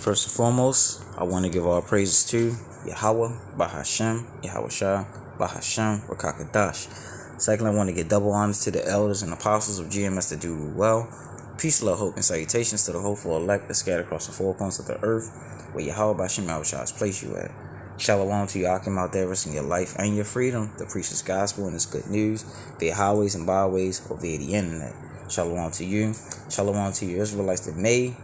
First and foremost, I want to give all praises to Yahweh, Bahashem, Yahweh Shah, Bahashem, Rakakadash. Secondly, I want to give double honors to the elders and apostles of GMS that do well. Peace, love, hope, and salutations to the hopeful elect that scattered across the four corners of the earth, where Yahweh, Bahashem, Yahweh Shah has placed you at. Shalom to you, Akim out there, risking your life and your freedom, the preacher's gospel and its good news, via highways and byways, or via the internet. Shalom to you. Shalom to you, Israelites that may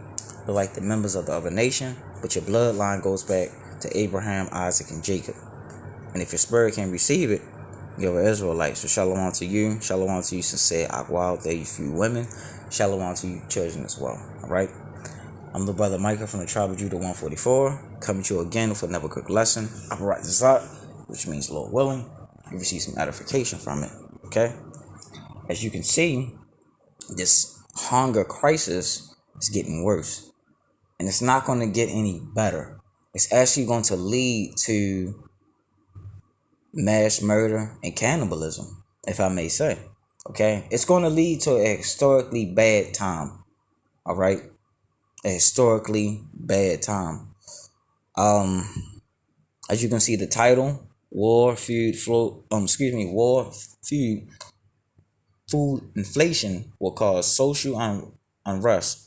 look like the members of the other nation, but your bloodline goes back to Abraham, Isaac, and Jacob. And if your spirit can receive it, you're an Israelite. So shalom to you. Shalom to you, sincere Akwal, there you few women. Shalom to you, children as well. Alright? I'm the brother Micah from the tribe of Judah 144, coming to you again with another quick lesson. Aparat Zat, which means Lord willing, you receive some edification from it. Okay? As you can see, this hunger crisis is getting worse. And it's not going to get any better. It's actually going to lead to mass murder and cannibalism, if I may say. Okay? It's going to lead to a historically bad time. All right? A historically bad time. As you can see, the title, War, Food inflation will cause social unrest.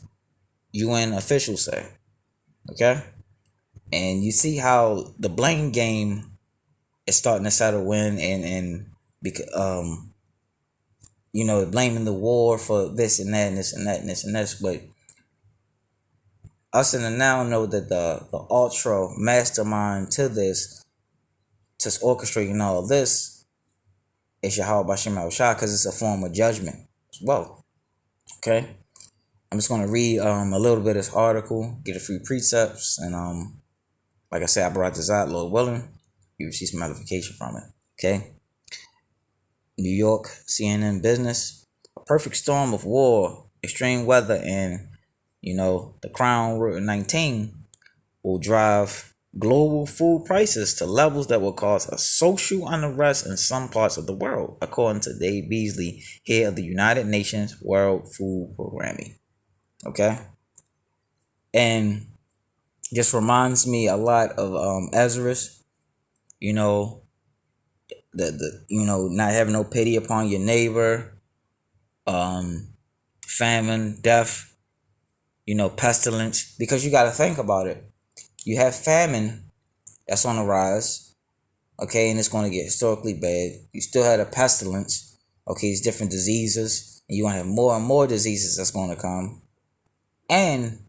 UN officials say. Okay? And you see how the blame game is starting to settle in and blaming the war for this and that and this and that and this and this. But us in the now know that the ultra mastermind to this, to orchestrating all this, is Yahweh Bashem Shah, because it's a form of judgment as well. Okay? I'm just going to read a little bit of this article, get a few precepts, and like I said, I brought this out, Lord willing, you receive some edification from it. Okay? New York, CNN Business, a perfect storm of war, extreme weather, and, the Crown Route 19 will drive global food prices to levels that will cause a social unrest in some parts of the world, according to Dave Beasley, head of the United Nations World Food Programming. Okay? And just reminds me a lot of Ezra's, not having no pity upon your neighbor, famine, death, pestilence, because you got to think about it. You have famine that's on the rise, okay, and it's going to get historically bad. You still had a pestilence, okay, it's different diseases, and you're going to have more and more diseases that's going to come. And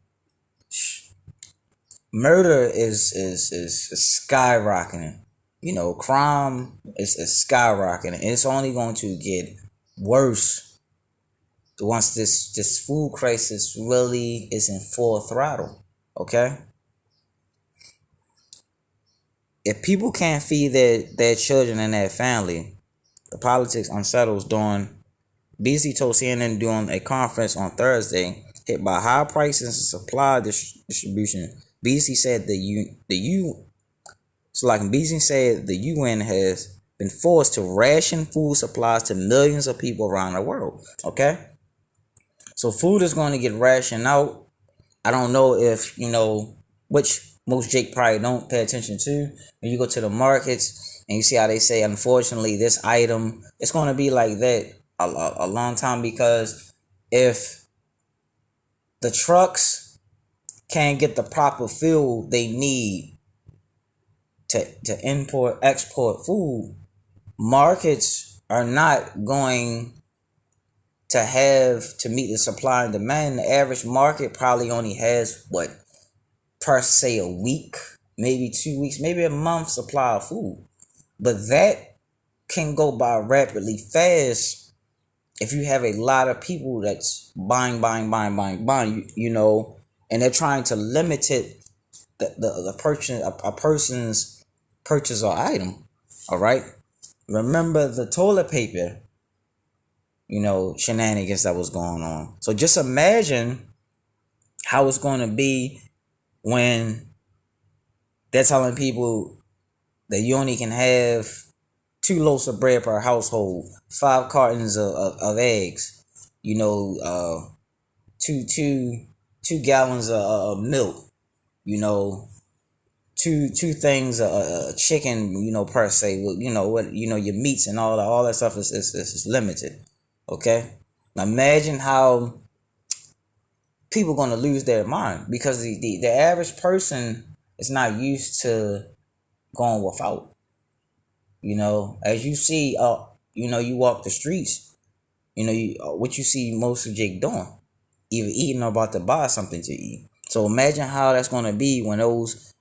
murder is skyrocketing. Crime is skyrocketing. And it's only going to get worse once this food crisis really is in full throttle. Okay? If people can't feed their children and their family, the politics unsettles during. BC told CNN during a conference on Thursday, hit by high prices and supply distribution. BC said the UN has been forced to ration food supplies to millions of people around the world. Okay? So food is going to get rationed out. I don't know if, which most Jake probably don't pay attention to. When you go to the markets and you see how they say, unfortunately, this item, it's going to be like that a long time, because if the trucks can't get the proper fuel they need to export food, markets are not going to have to meet the supply and demand. The average market probably only has per se a week, maybe 2 weeks, maybe a month supply of food. But that can go by rapidly fast if you have a lot of people that's buying, and they're trying to limit it, the purchase, a person's purchase or item. All right. Remember the toilet paper, shenanigans that was going on. So just imagine how it's going to be when they're telling people that you only can have 2 loaves of bread per household, 5 cartons of eggs, 2 gallons of milk, you know, two things, a chicken, per se, with, what, your meats and all that stuff is limited. Okay, now imagine how people going to lose their mind, because the average person is not used to going without. As you see, you walk the streets, what you see most of Jake doing, either eating or about to buy something to eat. So imagine how that's going to be when those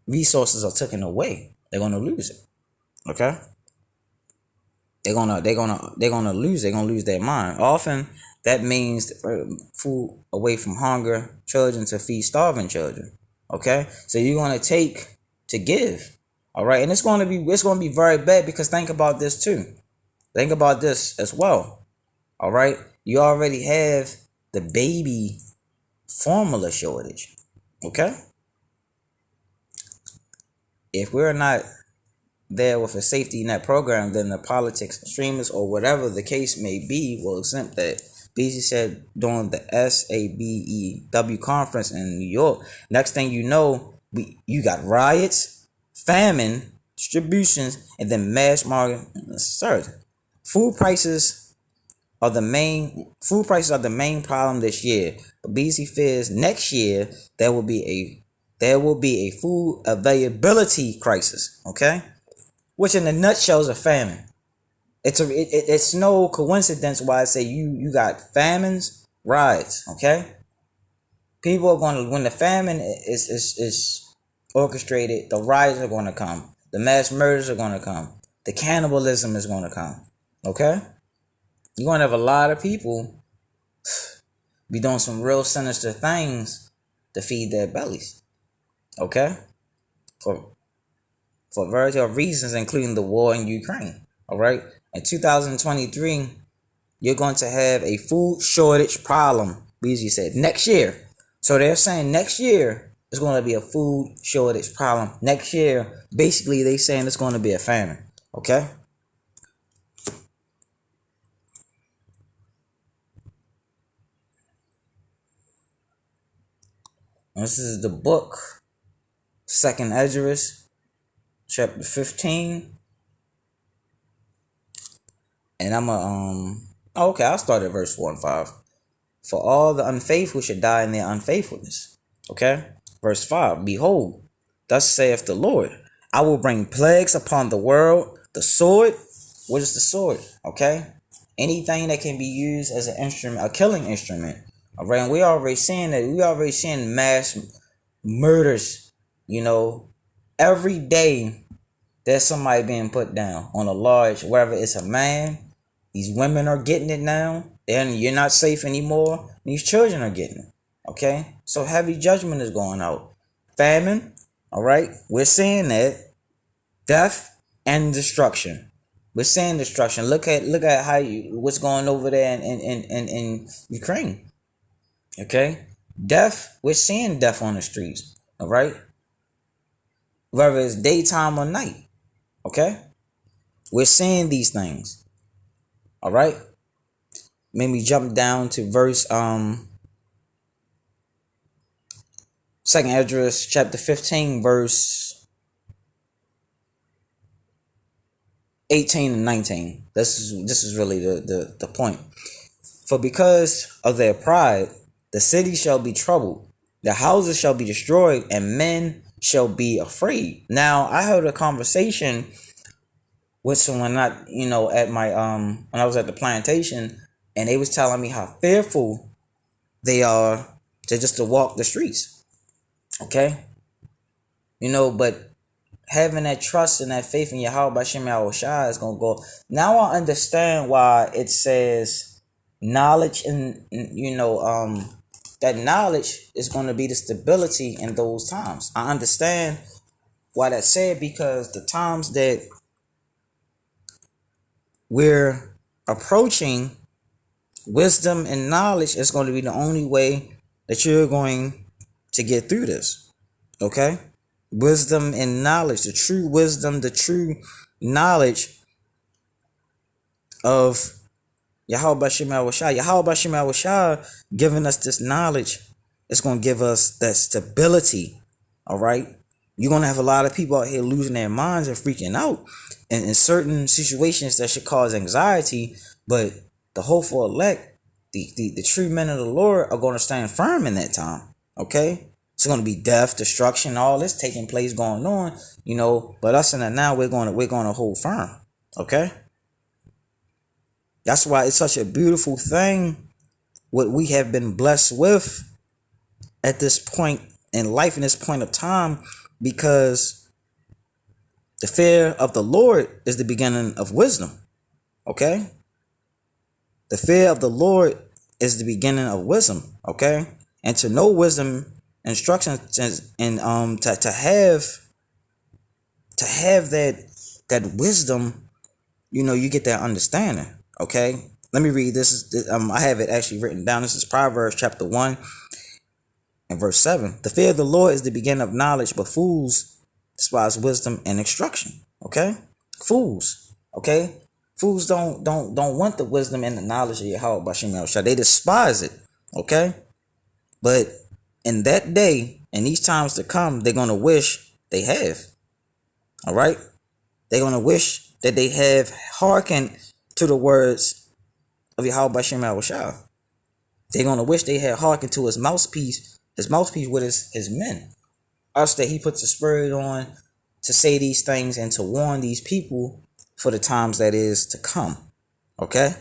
resources are taken away. They're going to lose it. Okay, they're gonna lose. They're gonna lose their mind. Often that means food away from hunger children to feed starving children. Okay, so you're gonna take to give. All right, and it's gonna be very bad, because think about this too. Think about this as well. All right, you already have the baby formula shortage. Okay, if we're not there with a safety net program, then the politics extremists or whatever the case may be will exempt that. BZ said during the SABEW conference in New York. Next thing you know, you got riots, famine, distributions, and then mass market surge. Food prices are the main problem this year. But BZ fears next year there will be a food availability crisis. Okay, which in a nutshell is a famine. It's no coincidence why I say you got famines, riots. Okay, people are going to, when the famine is orchestrated, the riots are going to come, the mass murders are going to come, the cannibalism is going to come. Okay, you're going to have a lot of people be doing some real sinister things to feed their bellies. Okay, for a variety of reasons, including the war in Ukraine. All right, in 2023, you're going to have a food shortage problem, Beasley said, next year. So they're saying next year is going to be a food shortage problem. Next year, basically, they're saying it's going to be a famine. Okay? And this is the book, Second Esdras, chapter 15. And I'll start at verse 4 and 5. For all the unfaithful should die in their unfaithfulness. Okay? Verse 5. Behold, thus saith the Lord, I will bring plagues upon the world. The sword. What is the sword? Okay? Anything that can be used as an instrument, a killing instrument. All right? And we already seeing mass murders. Every day there's somebody being put down on a large, whether it's a man. These women are getting it now. And you're not safe anymore. These children are getting it. Okay? So heavy judgment is going out. Famine. All right? We're seeing that. Death and destruction. We're seeing destruction. Look at what's going over there in Ukraine. Okay? Death. We're seeing death on the streets. All right? Whether it's daytime or night. Okay? We're seeing these things. All right? Made me jump down to verse 2 Esdras chapter 15, verse 18 and 19. This is really the point. For because of their pride, the city shall be troubled, the houses shall be destroyed, and men shall be afraid. Now, I heard a conversation with someone, not at my when I was at the plantation, and they was telling me how fearful they are to walk the streets. Okay, but having that trust and that faith in Yahweh B'Shem Yahushua is gonna go. Now I understand why it says knowledge, and that knowledge is going to be the stability in those times. I understand why that's said, because the times that we're approaching, wisdom and knowledge is going to be the only way that you're going to get through this. Okay? Wisdom and knowledge, the true wisdom, the true knowledge of Yahweh B'Shem Yahushua. Yahweh B'Shem Yahushua giving us this knowledge It's going to give us that stability. All right. You're going to have a lot of people out here losing their minds and freaking out in certain situations that should cause anxiety. But the hopeful elect, the true men of the Lord are going to stand firm in that time. Okay. It's going to be death, destruction, all this taking place going on, but us in the now, we're going to hold firm. Okay. That's why it's such a beautiful thing what we have been blessed with at this point in life, in this point of time, because the fear of the Lord is the beginning of wisdom. Okay. The fear of the Lord is the beginning of wisdom. Okay. And to know wisdom, instructions, and to have that wisdom, you get that understanding. Okay. Let me read this. I have it actually written down. This is Proverbs chapter 1 and verse 7. The fear of the Lord is the beginning of knowledge, but fools despise wisdom and instruction. Okay. Fools. Okay. Fools don't want the wisdom and the knowledge of Yahweh Bashim Yahushua. They despise it. Okay. But in that day, in these times to come, they're going to wish they have. All right. They're going to wish that they have hearkened to the words of Yahweh Bashim Yahushua. They're going to wish they had hearkened to his mouthpiece with his men. Us that he puts the spirit on to say these things and to warn these people for the times that is to come. Okay.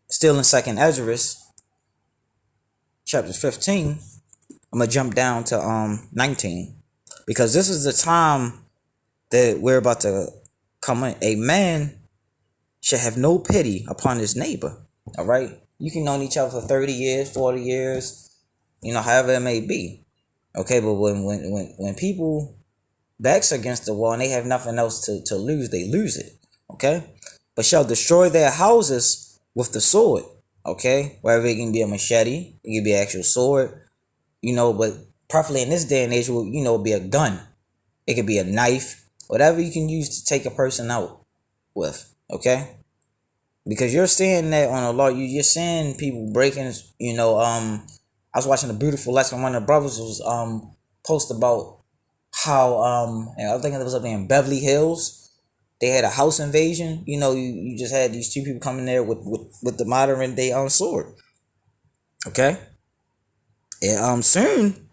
Still in 2nd Esdras, chapter 15, I'm going to jump down to 19. Because this is the time that we're about to come in. A man should have no pity upon his neighbor. All right. You can know each other for 30 years, 40 years, however it may be. Okay. But when people backs against the wall and they have nothing else to lose, they lose it. Okay. But shall destroy their houses with the sword. Okay. Whether it can be a machete, it can be an actual sword, but preferably in this day and age, it'd be a gun. It could be a knife, whatever you can use to take a person out with. Okay. Because you're seeing that on a lot. You're seeing people breaking, I was watching a beautiful lesson. One of the brothers was post about how and I think it was up in Beverly Hills. They had a house invasion. You just had these two people coming there with the modern day sword. Okay. And soon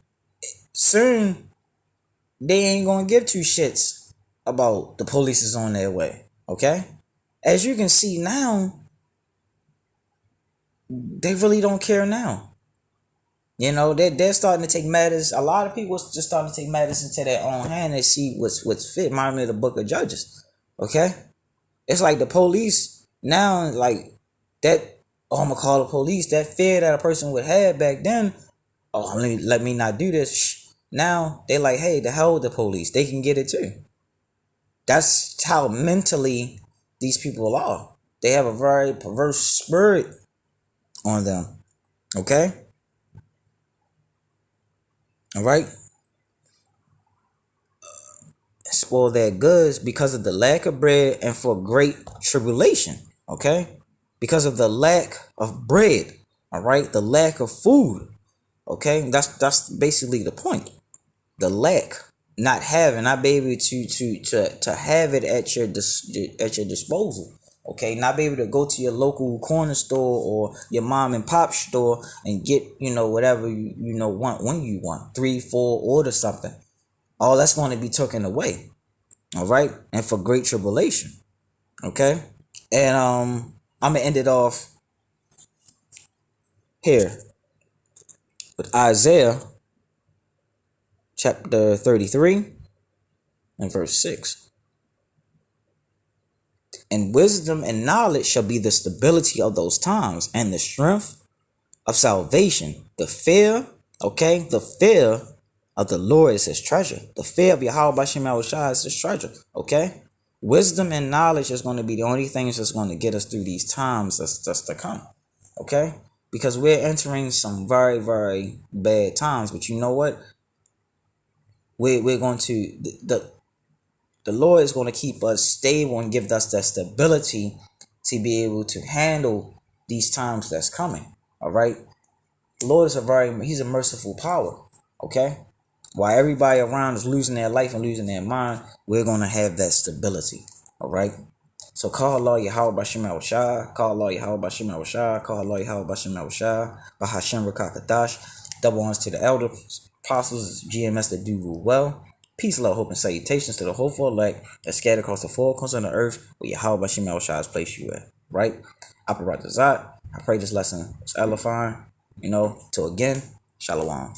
they ain't gonna give two shits about the police is on their way. Okay. As you can see now, they really don't care now. They're starting to take matters. A lot of people just starting to take matters into their own hand and see what's fit. Remind me of the book of Judges. Okay. It's like the police now, like that. Oh, I'm gonna call the police. That fear that a person would have back then. Oh, let me not do this. Shh. Now they're like, hey, the hell with the police. They can get it too. That's how mentally these people are. They have a very perverse spirit on them. Okay. All right. Spoil their goods because of the lack of bread and for great tribulation. Okay. Because of the lack of bread. All right. The lack of food. Okay. That's basically the point. The lack, not having, not be able to have it at your disposal. Okay, not be able to go to your local corner store or your mom and pop store and get whatever you want when you want 3, 4, order something. All that's going to be taken away. All right, and for great tribulation. Okay, and I'm gonna end it off here with Isaiah chapter 33 and verse 6. And wisdom and knowledge shall be the stability of those times and the strength of salvation. The fear, okay, the fear of the Lord is his treasure. The fear of Yahweh Bashim Yahushua is his treasure, okay? Wisdom and knowledge is going to be the only things that's going to get us through these times that's to come, okay? Because we're entering some very, very bad times. But you know what? We're going to, the Lord is going to keep us stable and give us that stability to be able to handle these times that's coming. All right. The Lord is he's a merciful power. Okay? While everybody around is losing their life and losing their mind, we're gonna have that stability. Alright? So call Allah Yahweh Bashim Al Shah, call Allah Yahweh Bashim Al Shah, call Allah Yahweh Bashim Al Shah, Bahashim Rakakadash, double honors to the elder apostles, GMS that do rule well. Peace, love, hope, and salutations to the hopeful elect that scattered across the four corners of the earth where Yahweh Bashim Al Shah has placed you at. Right? Aparat Zat. I pray this lesson was edifying. Till again, Shalom.